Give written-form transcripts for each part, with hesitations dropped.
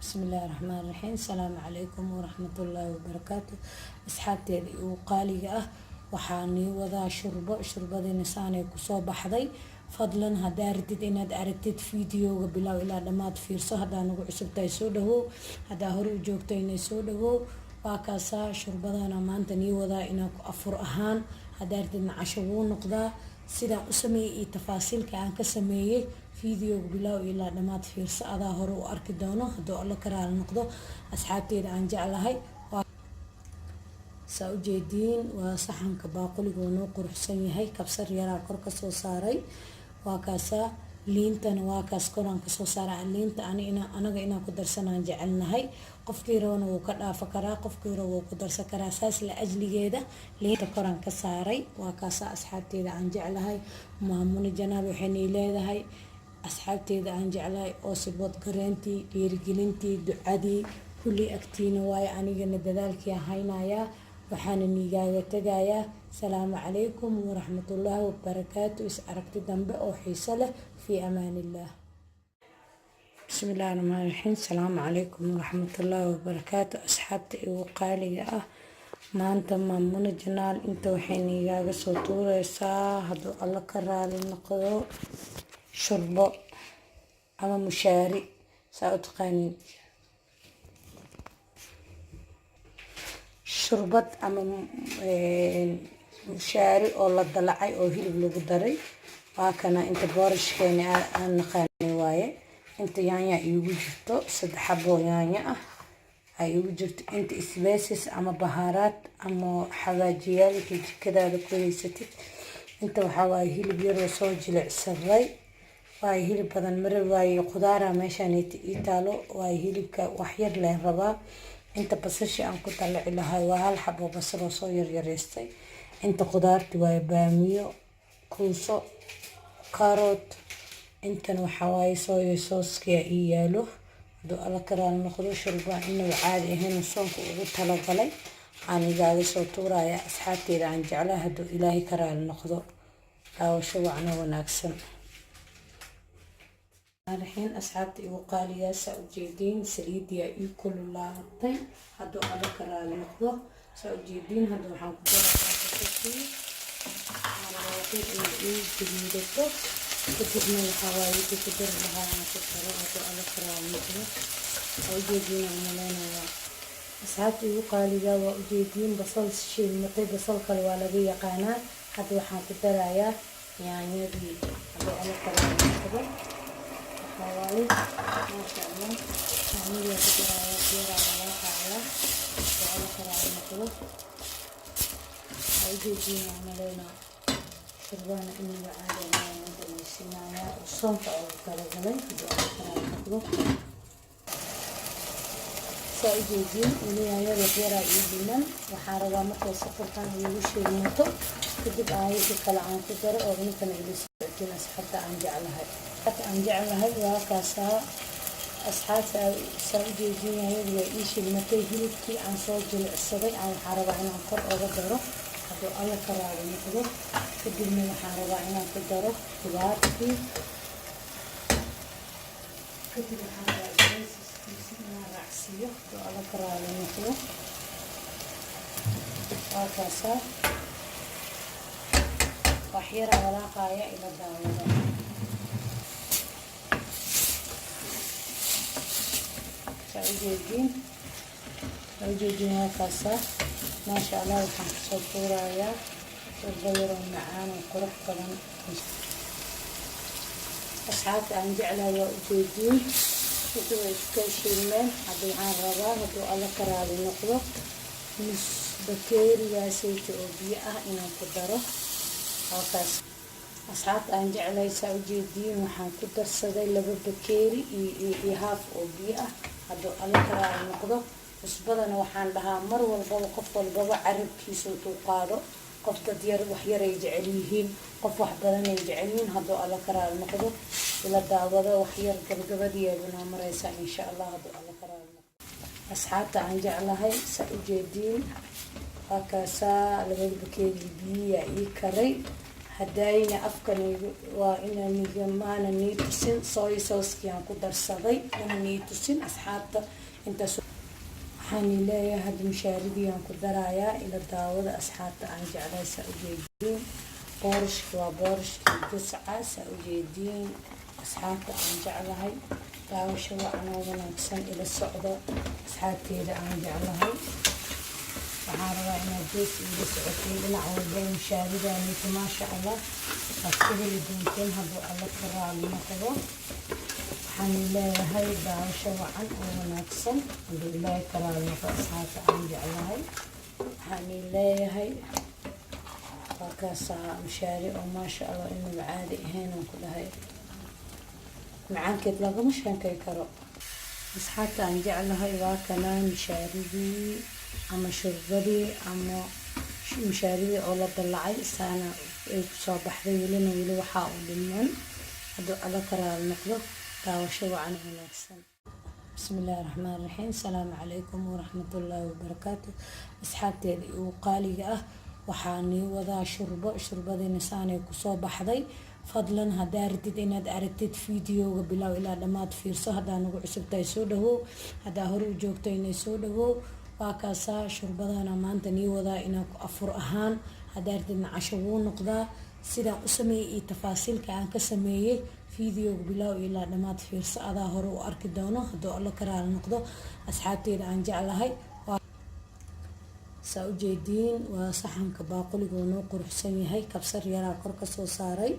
بسم الله الرحمن الرحيم. السلام عليكم ورحمة الله وبركاته. أصحابتي وقالي وحاني وذا شربة نساني كسو بحضي فضلا هداردد إن أردت فيديو بلا إلى لما تفيرسو هدا نقو عسب تيسوده هدا هرو جوكتين يسوده وكاسا شربة أنا مانتني وذا إنك أفر أهان هداردد عشبون نقضا سيدا أسمي تفاصيل كأن كسميه فيديو بلا إلى لما تفيرسو هدا هرو أركي دونه هدو الله كرال نقضو أصحابتي عن جعلهاي saa u jeediin waa saxanka baaquliga oo noo quruxsan yahay kabsar yaraa kor ka soo saaray waa kaasa liintana waa kaas koraan ka soo saaray liinta anaga inaan ku darsanaan jecelnahay qofkii rabana wuu ka dhaafa karaa qofkii rabo wuu ku darsan karaa saas la ajligeeda liinta koraan ka saaray waa kaasa asxaabteeda aan jeclahay maamuna janaab waxay leedahay asxaabteeda aan jeclahay oo sibad gareentii dhiirigelintii ducadii kulli agtiina waaye anigana dadaalkii haynayaa waxaana niigaaga tagayaa salaamu calaykum waraxmatullaahi wabarakaatu is aragti dambe oo xiiso leh fii amaanillaah bismillaahi rahmaani rahiim salaamu calaykum waraxmatullaahi wabarakaatu asxaabta igu qaaliga ah maanta maamuna janaal inta waxay niigaaga soo tuureysaa hadduu alla ka raali noqdo shurbo ama mushaari saa u taqaaniin shurbad ama mushaari oo la dalacay oo hilib lagu daray waa kana inta boorashkeena aan naqaanay waaye inta yaanya iigu jirto 3 xabo yaanya ah ay iigu jirto inta spices ama bahaaraad ama xawaajiyaadka jikadaada ku haysatid inta waxa waaye hilib yar oo soo jilicsaday waaye hilib badan mare waaye qudaara meeshaan ii taalo waaye hilibka wax yar la rabaa inta basasha aan ku dalaci lahay waa hal xabo basal oo soo yaryareystay inta qudaarti waa baamiyo kuuso karoot intan waxa waaye sooy sooska ii yaalo haduu alla karaan noqdo shurba inuu caadi ahayn soonka ugu talagalay aan igaaga soo tuuraya asxaabteeda aan jeclahay haduu ilaahay karaan noqdo daawasho wacna wanaagsan الحين أصحابتي وقالي سأجيدين سليديا يكل لاطي هادو على كرال نقضه سأجيدين هادو حنقدر على واقع جديدته كتبنا الحوايج كتبنا لها نكسر هادو على كرال نقضه سأجيدين عملنا أصحابتي وقالي وأجيدين بصل شيء نقي بصل كالوالدية قناة هادو حنقدر يعني يبي هادو على كرال نقضه حوالي ما شاء الله عملية كبيرة على حاجة وعلى كرام مطلوب أيدي جينا عملنا شربانا إني بعادة ما ندري السنايا والصنف أو كرجلين وعلى كرام مطلوب سأيدي جين إني هيا كبيرة إيدينا وحاربا مطلوب سفر كان يوشي المطلوب كدب آية كالعان كدر أو ممكن إليس جناس حتى أنجعلها أنجعلها وكاسا أصحاب سأجيجين هيا إيش المتى هيلكي عن صوت الصبي عن حاربا عنا قر أو بدره هذا الله كراري نقدر كدب من حاربا عنا كدره كبارتي كدب حاربا جنس سيسنا رأسيه هذا الله كراري نقدر وكاسا وحيرة ولا قاية إلى الداوة سأجيجين هكذا ما شاء الله وحن صفورة يا والغير المعان وقرح طبعا أصحاب أن جعلها وأجيجين هدو إسكاشي المين هدو عن رباه هدو ألا كرالي نقضه مش بكيري يا سيتي أوبيئة إنا قدره هكذا أصحاب أن جعلها سأجيجين وحن قدر صدي لبا بكيري إيهاف أوبيئة هادو ألا كرال نقضه cusbadana waxaan dhahaa mar walbaba qof walbaba carabkiisa uu qaado qof dad yar wax yar ay jecel yihiin qof wax badan ay jecel yihiin haduu alla karaal noqdo ila daawado wax yar gabagabadiina maraysa insha Allah haduu alla karaal noqdo asxaabta aan jeclahay sa u jeedin hakaasa labada bakeeri biyo ii karay hadayna afkan waa inaan maana niitusin soy sauce-kiaan ku darsaday mana niitusin asxaabta intaas waxaan leeyahay hadda mushaaridiyaan ku darayaa ila daawada asxaabta aan jeclay saa ujeediin boorashka waa boorashkii gasca saa ujeediin asxaabta aan jeclahay daawasho wacan oo wanaagsan ila socdo asxaabteeda aan jeclahay waxaan rabaa inaad gees iila socotiin dhinac walba mushaaridaanita maasha allah waad ka heli doonteen hadduu alla ka raali noqdo waxaan leeyahay daawasho wacan oo wanaagsan hadduu ilaahay ka raali noqdo asxaabta aan jeclahay waxaan leeyahay waakaasaa mushaari oo maasha allah inuu caadi ahayn aan ku dhahay macaankeed lagama sheekay karo asxaabta aan jeclahay waa kana mushaaridii ama shurbadii ama mushaaridii oo la dallacay saana ay kusoo baxday weli waxaa u dhiman hadduu alla ka raali noqdo daawasho wacan wanaagsan bismillaahi raxmaani raxiim asalaamu calaykum waraxmatullaahi wabarakaatu asxaabteeda igu qaaliga ah waxaa nii wadaa shurbadiina saanay kusoo baxday fadlan haddaa rabtid inaad aragtid fiideoga bilow ilaa dhammaad fiirso haddaa nagu cusubtahay soo dhawow haddaa hore u joogto inay soo dhawow waa kaasaa shurbadana maanta nii wadaa inaa ku afur ahaan haddaa rabtidna casho wuu noqdaa sidaan u sameeyey iyo tafaasiilka aan ka sameeyey fiideoga bilow ilaa dhammaad fiirso adaa hore u arki doono hadduu alla ka raali noqdo asxaabteeda aan jeclahay saa ujeediin waa saxanka baaquliga noo quruxsan yahay kabsar yaraa kor kasoo saaray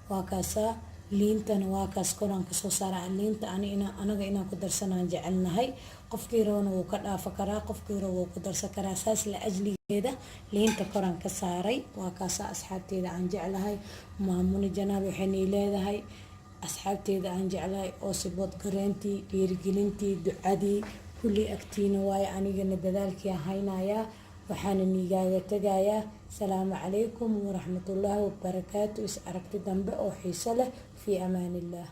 waa kaasaa liintana waa kaas koraan kasoo saaray liinta anaga inaan ku darsanaan jecelnahay qofkii rabana wuu ka dhaafa karaa qofkii raba wuu ku darsan karaa saas la ajligeeda liinta koraan ka saaray waa kaasaa asxaabteeda aan jeclahay maamuna janaal waxaynay leedahay asxaabteeda aan jeclahay oo sibood gareentii dhiirigelintii ducadii kulli agtiina waayo anigana dadaalkii haynayaa waxaana niigaaga tagayaa salaamu calaykum waraxmatullaahi wabarakaatu is aragti dambe oo xiiso leh fii amaanillaah